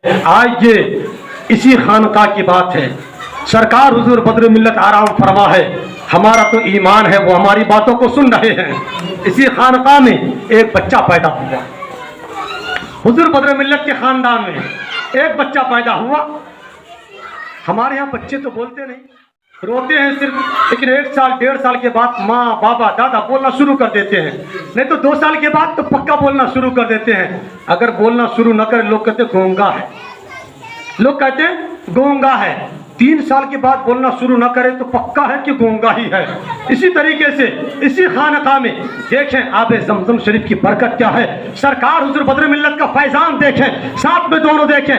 آج یہ اسی خانقاہ کی بات ہے. سرکار حضور بدر ملت آرام فرما ہے. ہمارا تو ایمان ہے، وہ ہماری باتوں کو سن رہے ہیں. اسی خانقاہ میں ایک بچہ پیدا ہوا. حضور بدر ملت کے خاندان میں ایک بچہ پیدا ہوا. ہمارے یہاں بچے تو بولتے نہیں، روتے ہیں صرف، لیکن 1 سال 1.5 سال کے بعد ماں بابا دادا بولنا شروع کر دیتے ہیں. نہیں تو 2 سال کے بعد تو پکا بولنا شروع کر دیتے ہیں. اگر بولنا شروع نہ کرے لوگ کہتے ہیں گونگا ہے. لوگ کہتے ہیں گونگا ہے. 3 سال کے بعد بولنا شروع نہ کرے تو پکا ہے کہ گونگا ہی ہے. اسی طریقے سے اسی خانقاہ میں دیکھیں آب زمزم شریف کی برکت کیا ہے. سرکار حضور بدر ملت کا فیضان دیکھیں، ساتھ میں دونوں دیکھیں.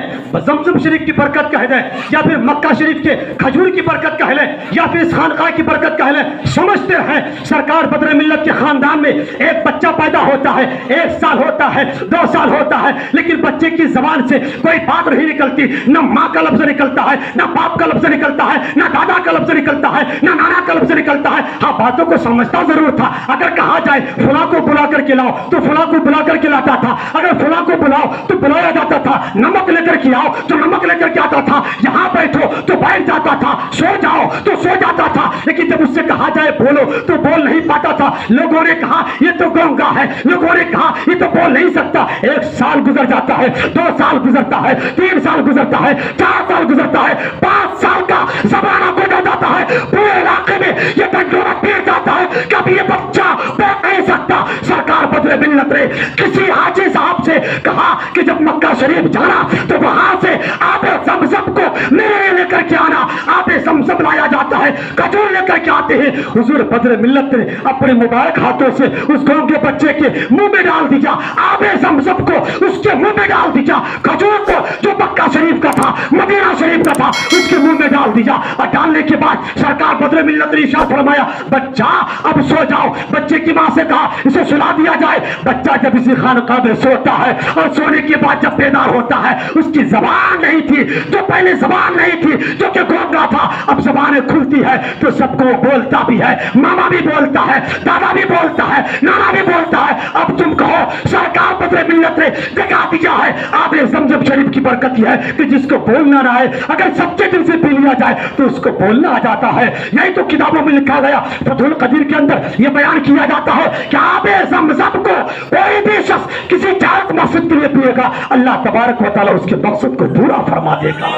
زمزم شریف کی برکت کہہ دیں یا پھر مکہ شریف کے کھجور کی برکت کہہ لیں یا پھر اس خانقاہ کی برکت کہہ لیں. سمجھتے ہیں سرکار بدر ملت کے خاندان میں ایک بچہ پیدا ہوتا ہے. 1 سال ہوتا ہے، 2 سال ہوتا ہے، لیکن بچے کی زبان سے کوئی بات نہیں نکلتی. نہ ماں کا لفظ نکلتا ہے، نہ باپ کا لفظ نکلتا ہے، نہ دادا کا لفظ نکلتا ہے، نہ نانا کا لفظ نکلتا ہے. ہاں باتوں کو سمجھتا ضرور تھا. اگر کہا جائے فلاں کو بلا کر کے لاؤ تو فلاں کو بلا کر کے لاتا تھا. اگر فلاں کو بلاؤ تو بلایا جاتا تھا. نمک لے کر کے آؤ تو نمک لے کر کے آتا تھا. یہاں بیٹھو تو بیٹھ جاتا تھا. سو جاؤ تو سو جاتا تھا. لیکن جب اس سے کہا جائے بولو تو بول نہیں پاتا تھا. لوگوں نے کہا یہ تو گونگا ہے، لوگوں نے کہا یہ تو بول نہیں سکتا. 1 سال گزر جاتا ہے، 2 سال گزرتا ہے، 3 سال گزرتا ہے، 4 سال گزرتا ہے، 5 سال کا زمانہ گزر جاتا ہے. پورے علاقے میں یہ ڈنڈورا پیر جاتا ہے کہ اب یہ بچہ بیٹھ نہیں سکتا. سرکار بدر ملت نے کسی حاجی صاحب سے کہا کہ جب مکہ شریف جانا تو وہاں سے آب زمزم کو میرے لے کر کے آنا. آب زمزم لایا جاتا ہے، کھجور لے کر کے آتے ہیں. حضور بدر ملت نے اپنے مبارک ہاتھوں سے اس گونگے بچے کے منہ میں ڈال دیا. آب زمزم کو اس کے منہ میں ڈال دیا. کھجور کو جو مکہ شریف کا تھا، مدینہ شریف کا تھا، اس کے منہ میں ڈال دیا. اور ڈالنے کے بعد سرکار بدر ملت نے ارشاد فرمایا بچہ اب سو جاؤ. بچے کی ماں سے کہا اسے سلا دیا جائے. بچہ جب اسی خانقاہ میں سوتا ہے اور سونے کے بعد جب بیدار ہوتا ہے، اس کی زبان نہیں تھی، جو پہلے زبان نہیں تھی، جو کہ گونگا تھا، اب زبانیں کھلتی ہے تو سب کو بولتا بھی ہے. ماما بھی بولتا ہے، دادا بھی بولتا ہے، نانا بھی بولتا ہے. اب تم کہو سرکار بدر ملت نے دکھا دیا ہے آب زمزم شریف کی برکت یہ ہے کہ جس کو بولنا نہ آئے اگر سچے دل سے پی لیا جائے تو اس کو بولنا آ جاتا ہے. یہی تو کتابوں میں لکھا گیا. فتح القدیر کے اندر یہ بیان کیا جاتا ہے کہ آب زمزم کو کوئی بھی شخص کسی جائز مقصد کے لیے پیے گا، اللہ تبارک و تعالیٰ اس کے مقصد کو پورا فرما دے گا.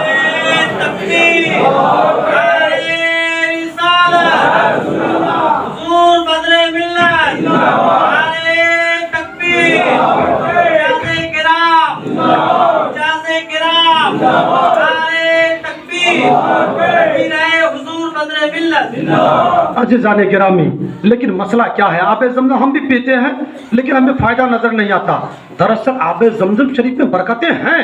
عزیزان گرامی، لیکن مسئلہ کیا ہے؟ آب زمزم ہم بھی پیتے ہیں لیکن ہمیں فائدہ نظر نہیں آتا. دراصل آب زمزم شریف میں برکتیں ہیں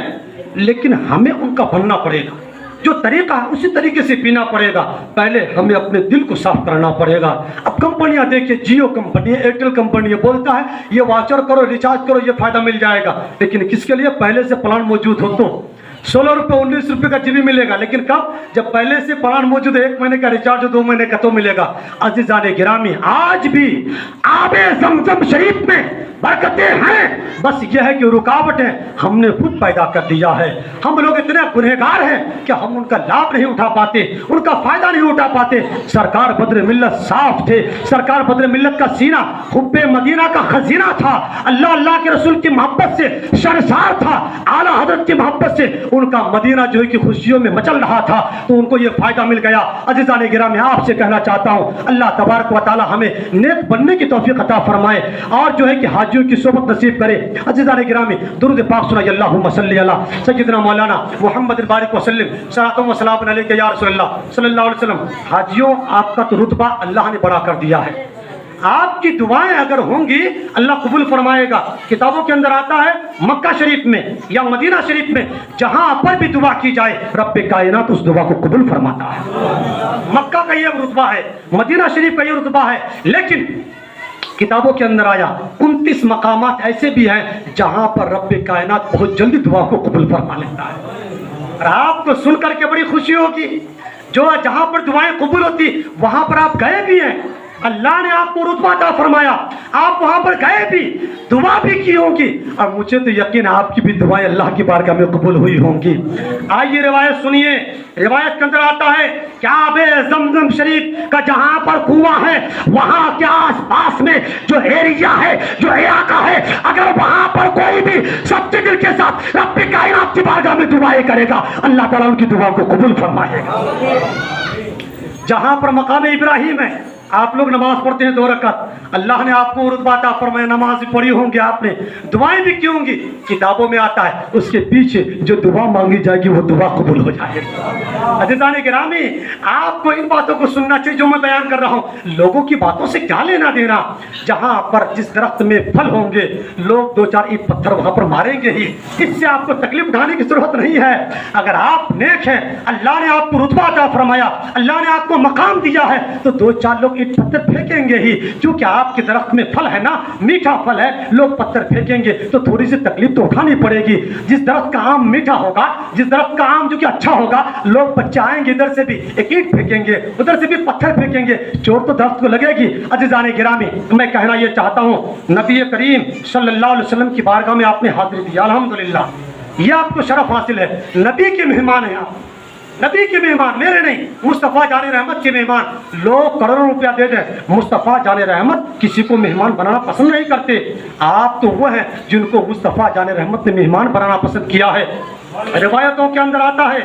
لیکن ہمیں ان کا بننا پڑے گا. جو طریقہ ہے اسی طریقے سے پینا پڑے گا. پہلے ہمیں اپنے دل کو صاف کرنا پڑے گا. اب کمپنیاں دیکھیں، جیو کمپنی، ایئرٹیل کمپنی بولتا ہے یہ واچر کرو، ریچارج کرو، یہ فائدہ مل جائے گا. لیکن کس کے لیے؟ پہلے سے پلان موجود ہو تو 16 روپے 19 روپے کا جی بی ملے گا. لیکن کب؟ جب پہلے سے پلان موجود ہے، 1 مہینے کا ریچارج 2 مہینے کا تو ملے گا. عزیزان گرامی، آج بھی آب زمزم شریف میں برکتیں ہیں، بس یہ ہے کہ رکاوٹیں ہم نے خود پیدا کر دیا ہے. ہم لوگ اتنے گنہگار ہیں کہ ہم ان کا لابھ نہیں اٹھا پاتے، ان کا فائدہ نہیں اٹھا پاتے. سرکار بدر ملت صاف تھے. سرکار بدر ملت کا سینہ حب مدینہ کا خزینہ تھا. اللہ کے رسول کی محبت سے شرسار تھا. اعلیٰ حضرت کی محبت سے ان کا مدینہ جو ہے کہ خوشیوں میں مچل رہا تھا، تو ان کو یہ فائدہ مل گیا. عزیزان گرامی، آپ سے کہنا چاہتا ہوں اللہ تبارک و تعالی ہمیں نیک بننے کی توفیق عطا فرمائے اور جو ہے کہ حاجیوں کی صحبت نصیب کرے. عزیزان گرامی، درود پاک سنائیے. اللہم صلی علی سیدنا مولانا محمد بارک وسلم، صلاۃ و سلام علیک یا رسول اللہ صلی اللہ علیہ وسلم. حاجیوں، آپ کا تو رتبہ اللہ نے بڑا کر دیا ہے. آپ کی دعائیں اگر ہوں گی اللہ قبول فرمائے گا. کتابوں کے اندر آتا ہے مکہ شریف میں یا مدینہ شریف میں جہاں پر بھی دعا کی جائے رب کائنات اس دعا کو قبول فرماتا ہے. مکہ کا یہ رتبہ ہے، مدینہ شریف کا یہ رتبہ ہے. لیکن کتابوں کے اندر آیا 29 مقامات ایسے بھی ہیں جہاں پر رب کائنات بہت جلدی دعا کو قبول فرما لیتا ہے. اور آپ کو سن کر کے بڑی خوشی ہوگی. جو جہاں پر دعائیں قبول ہوتی وہاں پر آپ گئے بھی ہیں، अल्लाह ने आपको रुतबा अता फरमाया, आप वहां पर गए भी, दुआ भी की होगी, और मुझे तो यकीन है आपकी भी दुआएं अल्लाह की बारगाह में कबूल हुई होंगी। आइए रिवायत सुनिए। रिवायत के अंदर आता है कि आबे ज़मज़म शरीफ का जहां पर कुआं है, वहां के आसपास में जो एरिया है, जो इलाका है, अगर वहां पर कोई भी सच्चे दिल के साथ रब्बे कायनात की बारगाह में दुआएं करेगा, अल्लाह ताला उनकी दुआ को कबूल फरमाएगा। जहां पर मकाम इब्राहिम है, आप लोग नमाज पढ़ते हैं 2 रकात, अल्लाह ने आपको रुतबा अता फरमाया, नमाज भी पढ़ी होंगी आपने, दुआएं भी की होंगी, किताबों में आता है उसके पीछे जो दुआ मांगी जाएगी वो दुआ कबूल हो जाएगी। अज़ीज़ान गिरामी, आपको इन बातों को सुनना चाहिए जो मैं बयान कर रहा हूँ। लोगों की बातों से क्या लेना देना। जहाँ पर जिस दरख्त में फल होंगे, लोग 2-4 ईंट पत्थर वहाँ पर मारेंगे ही, इससे आपको तकलीफ उठाने की जरूरत नहीं है। अगर आप नेक हैं, अल्लाह ने आपको रुतबा अता फरमाया, अल्लाह ने आपको मकाम दिया है, तो 2-4 लोग ईंट पत्थर फेंकेंगे ही, क्योंकि आपके दरख्त में फल है ना, मीठा फल है, लोग पत्थर फेंकेंगे तो थोड़ी सी तकलीफ तो उठानी पड़ेगी। जिस दरख्त का आम मीठा होगा, जिस दरख्त का आम जो कि अच्छा होगा, लोग बच्चे आएंगे इधर से भी एक ईंट फेंकेंगे, उधर से भी पत्थर फेंकेंगे, चोट तो दरख्त को लगेगी। अज़ीज़ान गिरामी, मैं कहना ये चाहता हूँ, नबी करीम सल्लल्लाहु अलैहि वसल्लम की बारगाह में आपने हाजिरी दी, अल्हम्दुलिल्लाह, ये आपको शरफ हासिल है। नबी के मेहमान हैं आप, नबी के मेहमान, मेरे नहीं, मुस्तफ़ा जाने रहमत के मेहमान। लोग करोड़ों रुपया दे दें, मुस्तफ़ा जाने रहमत किसी को मेहमान बनाना पसंद नहीं करते। आप तो वो हैं जिनको मुस्तफ़ा जाने रहमत ने मेहमान बनाना पसंद किया है। रिवायतों के अंदर आता है,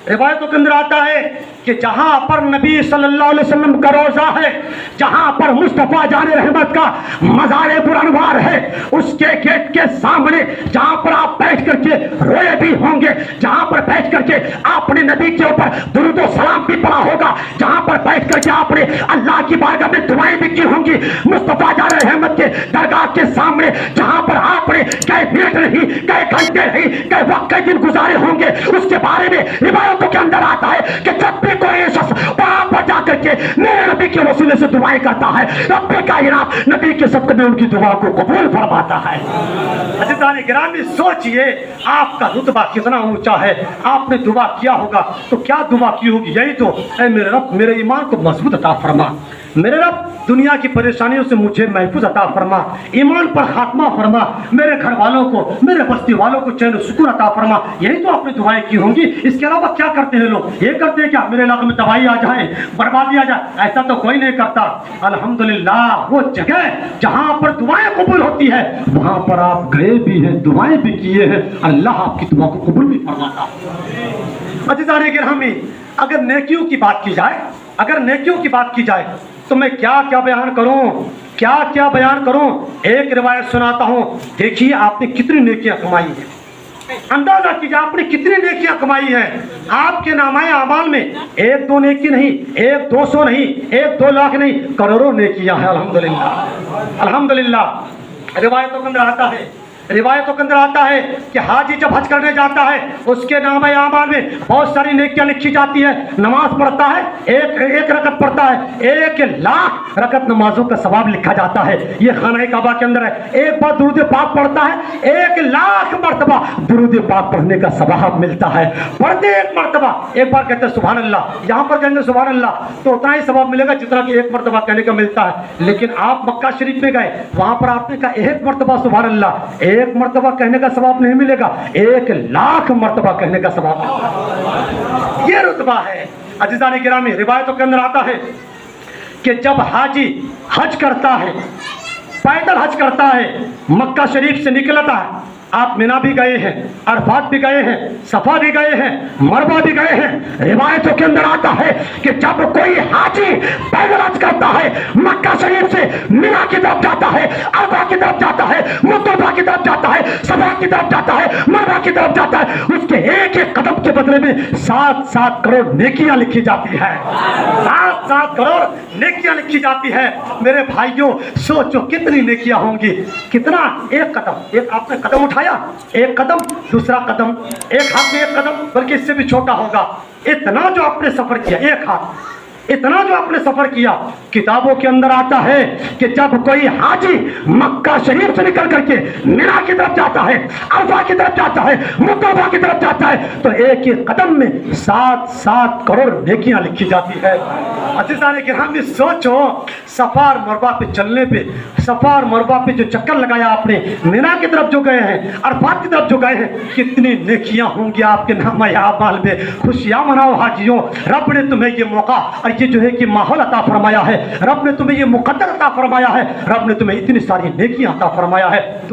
रिवायतों के अंदर आता है कि जहां पर नबी सल्लल्लाहु अलैहि वसल्लम का रोजा है, जहां पर मुस्तफ़ा जाने रहमत का मज़ार पुरअनवार है, उसके गेट के सामने जहां पर आप बैठ करके रोए भी होंगे, जहां पर बैठ करके आपने नबी के ऊपर दुरूद और सलाम भी पढ़ा होगा, जहां पर बैठ करके आपने अल्लाह की बारगाह में दुआएं भी की होंगी, मुस्तफ़ा जाने रहमत के दरगाह के सामने जहां पर आपने कई मिनट नहीं, कई घंटे नहीं, कई वक्त, कई दिन गुजारे होंगे, उसके बारे में रिवायतों के अंदर आता है कि जब भी कोई शख्स वहां पर जाकर के मेरे नबी के वसीले से दुआएं करता है, रब्बे कायनात नबी के सदक़े में उनकी दुआ को कबूल फरमाता है। अज़ीज़ान गिरामी, सोचिए आपका रुतबा कितना ऊंचा है। आपने दुआ किया होगा तो क्या दुआ की होगी? यही तो, ऐ मेरे रब मेरे ईमान को मजबूत अता फरमा, मेरे रब दुनिया की परेशानियों से मुझे महफूज अता फरमा, ईमान पर खात्मा फरमा, मेरे घर वालों को, मेरे बस्ती वालों को चैन सुकून अता फरमा। यही तो आपने दुआएं की होंगी। इसके अलावा क्या करते हैं लोग? ये करते हैं क्या मेरे इलाके में तबाही आ जाए, बर्बादी आ जाए? ऐसा तो कोई नहीं करता। अल्हम्दुलिल्लाह, वो जगह जहां पर दुआएं कबूल होती है वहां पर आप गए भी हैं, दुआएं भी किए हैं, अल्लाह आपकी दुआ को कबूल भी फरमाता। अज़ीज़ान गिरामी, अगर नेकियों की बात की जाए, अगर नेकियों की बात की जाए तो मैं क्या क्या बयान करूं, क्या क्या बयान करूं। एक रिवायत सुनाता हूं, देखिए आपने कितनी नेकियां कमाई हैं, अंदाजा कीजिए आपने कितनी नेकियां कमाई हैं। आपके नामाए अमाल में 1-2 नेकी नहीं, 1-200 नहीं, 1-2 लाख नहीं, करोड़ों नेकियां हैं। अल्हम्दुलिल्लाह, अल्हम्दुलिल्लाह। रिवायतों के अंदर आता है, रिवायतों के अंदर आता है कि हाजी जब हज करने जाता है उसके नामे आमाल में बहुत सारी नेकियां लिखी जाती है। नमाज पढ़ता है, एक रकत पढ़ता है, 1,00,000 रकत नमाजों का सवाब लिखा जाता है। ये खाना काबा के अंदर है। एक बार दुरूद पाक पढ़ता है, 1,00,000 मरतबा दुरूद पाक पढ़ने का सवाब मिलता है। पढ़ते एक मरतबा, एक बार कहते हैं सुभान अल्लाह, यहाँ पर कहेंगे सुभान अल्लाह तो उतना ही सवाब मिलेगा जितना कि एक मरतबा कहने का मिलता है। लेकिन आप मक्का शरीफ में गए, वहां पर आपने कहा एक मरतबा सुभान अल्लाह, एक मरतबा कहने का सवाब नहीं मिलेगा, 1,00,000 मरतबा कहने का सवाब मिलेगा। ये रुतबा है। अज़ीज़ान गिरामी, रिवायतों के अंदर आता है कि जब हाजी हज करता है, पैदल हज करता है, मक्का शरीफ से निकलता है, आप मिना भी गए हैं, अरफात भी गए हैं, सफा भी गए हैं, मरवा भी गए हैं। रिवायतों के अंदर आता है कि जब कोई हाजी पैदल हज करता है, मक्का शरीफ से मिना की तरफ जाता है, अरफा की तरफ जाता है, मुज़दलिफा की तरफ जाता है, सफा की तरफ जाता है, मरवा की तरफ जाता है, उसके एक कदम के बदले में 7-7 करोड़ नेकियां लिखी जाती है। 7-7 करोड़ नेकियां लिखी जाती है। मेरे भाइयों, सोचो कितनी नेकियां होंगी। कितना? एक कदम, एक आपने कदम उठाया, एक कदम, दूसरा कदम, एक हाथ में एक कदम, बल्कि इससे भी छोटा होगा। इतना जो आपने सफर किया, एक हाथ, इतना जो आपने सफर किया। किताबों के अंदर आता है कि जब कोई हाजी मक्का शरीफ से निकल करके मिना की तरफ जाता है, अरफा की तरफ जाता है, मुक्तबा की तरफ जाता है, तो एक ही कदम में 7-7 करोड़ नेकियां लिखी जाती है। अज़ीज़ान किराम, सोचो सफा और मरवा पे चलने पे, सफा और मरवा पे जो चक्कर लगाया आपने, मिना की तरफ जो गए हैं, अरफात की तरफ जो गए हैं, कितनी नेकियां होंगी आपके नामा आमाल में। खुशियां मनाओ हाजियों, रब ने तुम्हें ये मौका और ये जो है कि माहौल अता फरमाया है, रब ने तुम्हें ये मुकद्दर अता फरमाया है, रब ने तुम्हें इतनी सारी नेकियां अता फरमाया है।